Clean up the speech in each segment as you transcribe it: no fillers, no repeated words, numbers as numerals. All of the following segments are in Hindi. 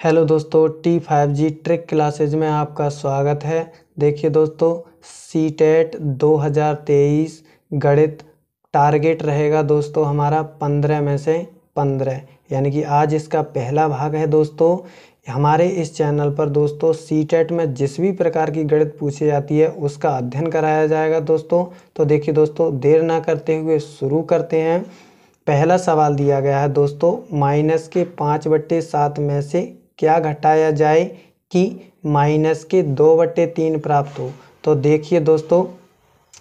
हेलो दोस्तों, T5G ट्रिक क्लासेज में आपका स्वागत है। देखिए दोस्तों, सीटेट 2023 गणित टारगेट रहेगा दोस्तों हमारा 15 में से 15, यानी कि आज इसका पहला भाग है दोस्तों। हमारे इस चैनल पर दोस्तों सीटेट में जिस भी प्रकार की गणित पूछी जाती है उसका अध्ययन कराया जाएगा दोस्तों। तो देखिए दोस्तों, देर ना करते हुए शुरू करते हैं। पहला सवाल दिया गया है दोस्तों, -5/7 में से क्या घटाया जाए कि -2/3 प्राप्त हो। तो देखिए दोस्तों,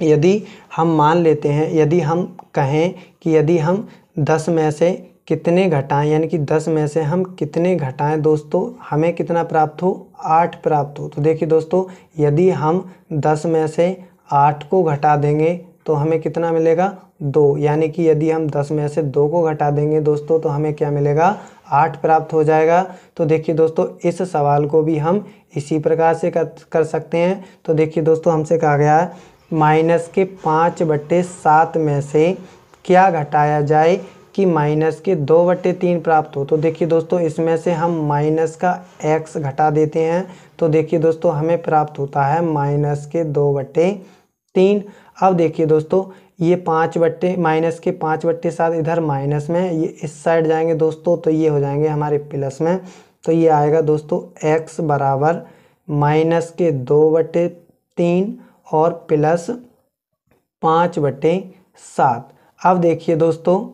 यदि हम मान लेते हैं, यदि हम कहें कि यदि हम 10 में से कितने घटाएं, यानी कि 10 में से हम कितने घटाएं दोस्तों, हमें कितना प्राप्त हो, 8 प्राप्त हो। तो देखिए दोस्तों, यदि हम 10 में से 8 को घटा देंगे तो हमें कितना मिलेगा, 2। यानी कि यदि हम 10 में से 2 को घटा देंगे दोस्तों तो हमें क्या मिलेगा, 8 प्राप्त हो जाएगा। तो देखिए दोस्तों, इस सवाल को भी हम इसी प्रकार से कर सकते हैं। तो देखिए दोस्तों, हमसे कहा गया है -5/7 में से क्या घटाया जाए कि -2/3 प्राप्त हो। तो देखिए दोस्तों, इसमें से हम माइनस का x घटा देते हैं। तो देखिए दोस्तों, हमें प्राप्त होता है -2/3। अब देखिए दोस्तों, ये -5/7 इधर माइनस में, ये इस साइड जाएंगे दोस्तों तो ये हो जाएंगे हमारे प्लस में। तो ये आएगा दोस्तों x बराबर -2/3 और प्लस 5/7। अब देखिए दोस्तों,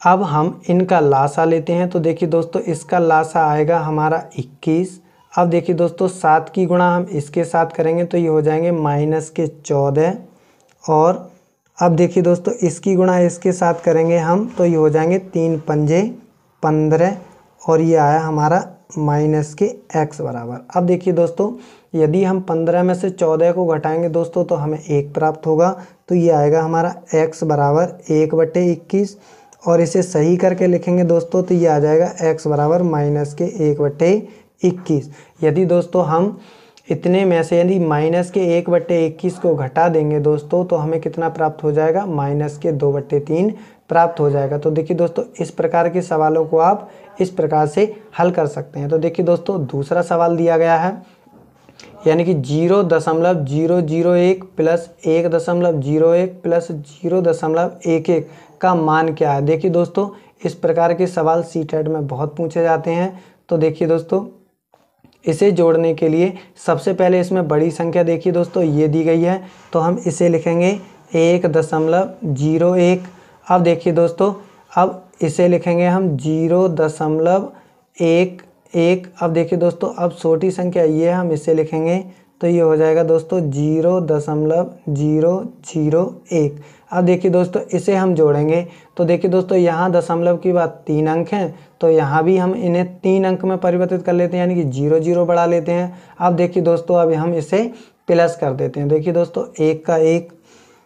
अब हम इनका लासा लेते हैं। तो देखिए दोस्तों, इसका लासा आएगा हमारा 21। अब देखिए दोस्तों, 7 की गुणा हम इसके साथ करेंगे तो ये हो जाएंगे -14। और अब देखिए दोस्तों, इसकी गुणा इसके साथ करेंगे हम तो ये हो जाएंगे 3 पंजे 15 और ये आया हमारा -x बराबर। अब देखिए दोस्तों, यदि हम 15 में से 14 को घटाएंगे दोस्तों तो हमें 1 प्राप्त होगा। तो ये आएगा हमारा x बराबर 1/21 और इसे सही करके लिखेंगे दोस्तों तो ये आ जाएगा x बराबर -1/21। यदि दोस्तों हम इतने में से यदि -1/21 को घटा देंगे दोस्तों तो हमें कितना प्राप्त हो जाएगा, -2/3 प्राप्त हो जाएगा। तो देखिए दोस्तों, इस प्रकार के सवालों को आप इस प्रकार से हल कर सकते हैं। तो देखिए दोस्तों, दूसरा सवाल दिया गया है, यानी कि 0.001 प्लस 1.01 प्लस 0.11 का मान क्या है। देखिए दोस्तों, इस प्रकार के सवाल सीटेट में बहुत पूछे जाते हैं। तो देखिए दोस्तों, इसे जोड़ने के लिए सबसे पहले इसमें बड़ी संख्या देखिए दोस्तों ये दी गई है तो हम इसे लिखेंगे 1.01। अब देखिए दोस्तों, अब इसे लिखेंगे हम 0.11। अब देखिए दोस्तों, अब छोटी संख्या ये हम इसे लिखेंगे तो ये हो जाएगा दोस्तों 0.001। अब देखिए दोस्तों, इसे हम जोड़ेंगे तो देखिए दोस्तों, यहाँ दशमलव की बात 3 अंक हैं तो यहाँ भी हम इन्हें 3 अंक में परिवर्तित कर लेते हैं, यानी कि 0 बढ़ा लेते हैं। अब देखिए दोस्तों, अब हम इसे प्लस कर देते हैं। देखिए दोस्तों, 1 का 1।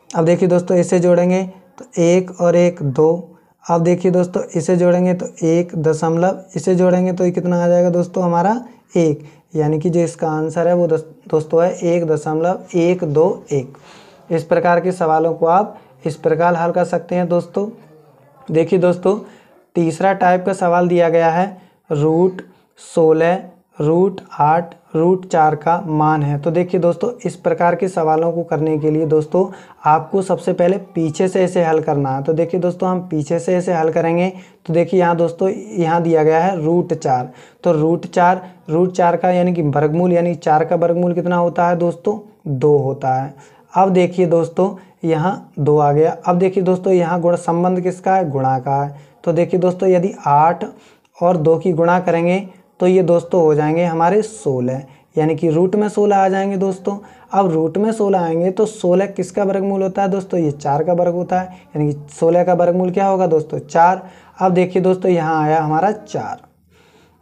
अब देखिए दोस्तों, इसे जोड़ेंगे तो 1 और 1 2। अब देखिए दोस्तों, इसे जोड़ेंगे तो 1 दशमलव, इसे जोड़ेंगे तो ये कितना आ जाएगा दोस्तों हमारा 1, यानी कि जो इसका आंसर है वो दोस्तों है 1.121। इस प्रकार के सवालों को आप इस प्रकार हल कर सकते हैं दोस्तों। देखिए दोस्तों, तीसरा टाइप का सवाल दिया गया है, √16, √8, √4 का मान है। तो देखिए दोस्तों, इस प्रकार के सवालों को करने के लिए दोस्तों आपको सबसे पहले पीछे से इसे हल करना है। तो देखिए दोस्तों, हम पीछे से इसे हल करेंगे तो देखिए यहाँ दोस्तों, यहाँ दिया गया है √4। तो √4 का यानी कि वर्गमूल, यानी 4 का वर्गमूल कितना होता है दोस्तों, 2 होता है। अब देखिए दोस्तों, यहाँ 2 आ गया। अब देखिए दोस्तों, यहाँ गुण संबंध किसका है, गुणा का है। तो देखिए दोस्तों, यदि 8 और 2 की गुणा करेंगे तो ये दोस्तों हो जाएंगे हमारे 16, यानी कि रूट में 16 आ जाएंगे दोस्तों। अब रूट में 16 आएंगे तो 16 किसका वर्गमूल होता है दोस्तों, ये 4 का वर्ग होता है, यानी कि 16 का वर्गमूल क्या होगा दोस्तों, 4। अब देखिए दोस्तों, यहाँ आया हमारा 4।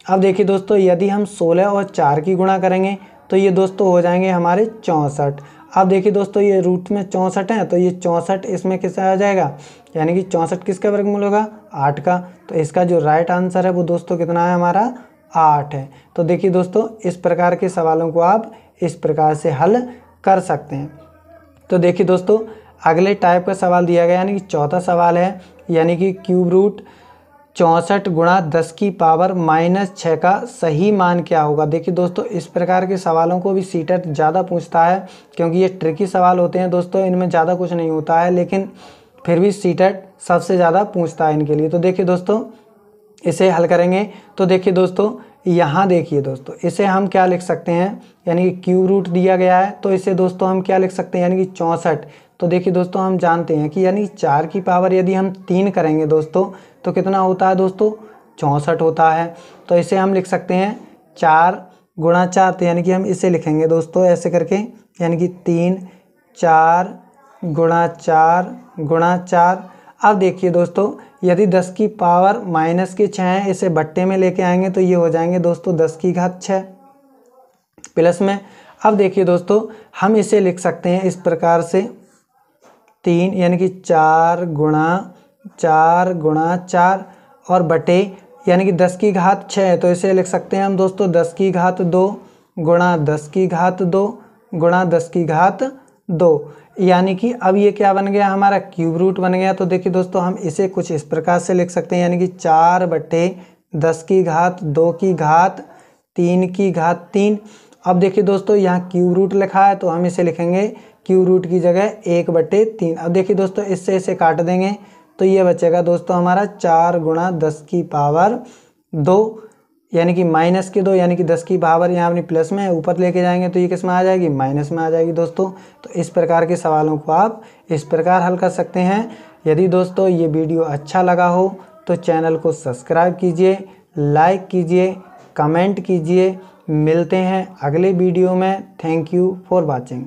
अब देखिए दोस्तों, यदि हम 16 और 4 की गुणा करेंगे तो ये दोस्तों हो जाएंगे हमारे 64। अब देखिए दोस्तों, ये रूट में 64 है तो ये 64 इसमें किसका आ जाएगा, यानी कि 64 किसका वर्गमूल होगा, 8 का। तो इसका जो राइट आंसर है वो दोस्तों कितना है हमारा, 8 है। तो देखिए दोस्तों, इस प्रकार के सवालों को आप इस प्रकार से हल कर सकते हैं। तो देखिए दोस्तों, अगले टाइप का सवाल दिया गया, यानी कि चौथा सवाल है, यानी कि क्यूब रूट 64 गुणा 10 की पावर -6 का सही मान क्या होगा। देखिए दोस्तों, इस प्रकार के सवालों को भी सीटेट ज़्यादा पूछता है, क्योंकि ये ट्रिकी सवाल होते हैं दोस्तों, इनमें ज़्यादा कुछ नहीं होता है, लेकिन फिर भी सीटेट सबसे ज़्यादा पूछता है इनके लिए। तो देखिए दोस्तों, इसे हल करेंगे तो देखिए दोस्तों, यहाँ देखिए दोस्तों, इसे हम क्या लिख सकते हैं, यानी कि क्यूब रूट दिया गया है, तो इसे दोस्तों हम क्या लिख सकते हैं, यानी कि 64। तो देखिए दोस्तों, हम जानते हैं कि यानी 4 की पावर यदि हम 3 करेंगे दोस्तों तो कितना होता है दोस्तों, 64 होता है। तो इसे हम लिख सकते हैं 4 गुणा 4, तो यानी कि हम इसे लिखेंगे दोस्तों ऐसे करके, यानी कि 3 4 गुणा 4 गुणा 4। अब देखिए दोस्तों, यदि 10 की पावर -6 है, इसे बट्टे में लेके आएंगे तो ये हो जाएंगे दोस्तों 10 की घात 6 प्लस में। अब देखिए दोस्तों, हम इसे लिख सकते हैं इस प्रकार से 3 यानी कि 4 गुणा 4 और बटे यानी कि 10 की घात 6 है, तो इसे लिख सकते हैं हम दोस्तों 10 की घात 2 गुणा 10 की घात 2 गुणा 10 की घात 2। यानी कि अब ये क्या बन गया, हमारा क्यूब रूट बन गया। तो देखिए दोस्तों, हम इसे कुछ इस प्रकार से लिख सकते हैं, यानी कि 4 बटे 10 की घात 2 की घात 3 की घात 3। अब देखिए दोस्तों, यहाँ क्यूब रूट लिखा है तो हम इसे लिखेंगे क्यूब रूट की जगह 1 बटे 3। अब देखिए दोस्तों, इससे इसे काट देंगे तो ये बचेगा दोस्तों हमारा 4 गुणा 10 की पावर 2, यानी कि -2, यानी कि 10 की पावर यहाँ अपनी प्लस में ऊपर लेके जाएंगे तो ये किस में आ जाएगी, माइनस में आ जाएगी दोस्तों। तो इस प्रकार के सवालों को आप इस प्रकार हल कर सकते हैं। यदि दोस्तों ये वीडियो अच्छा लगा हो तो चैनल को सब्सक्राइब कीजिए, लाइक कीजिए, कमेंट कीजिए। मिलते हैं अगले वीडियो में। Thank you for watching.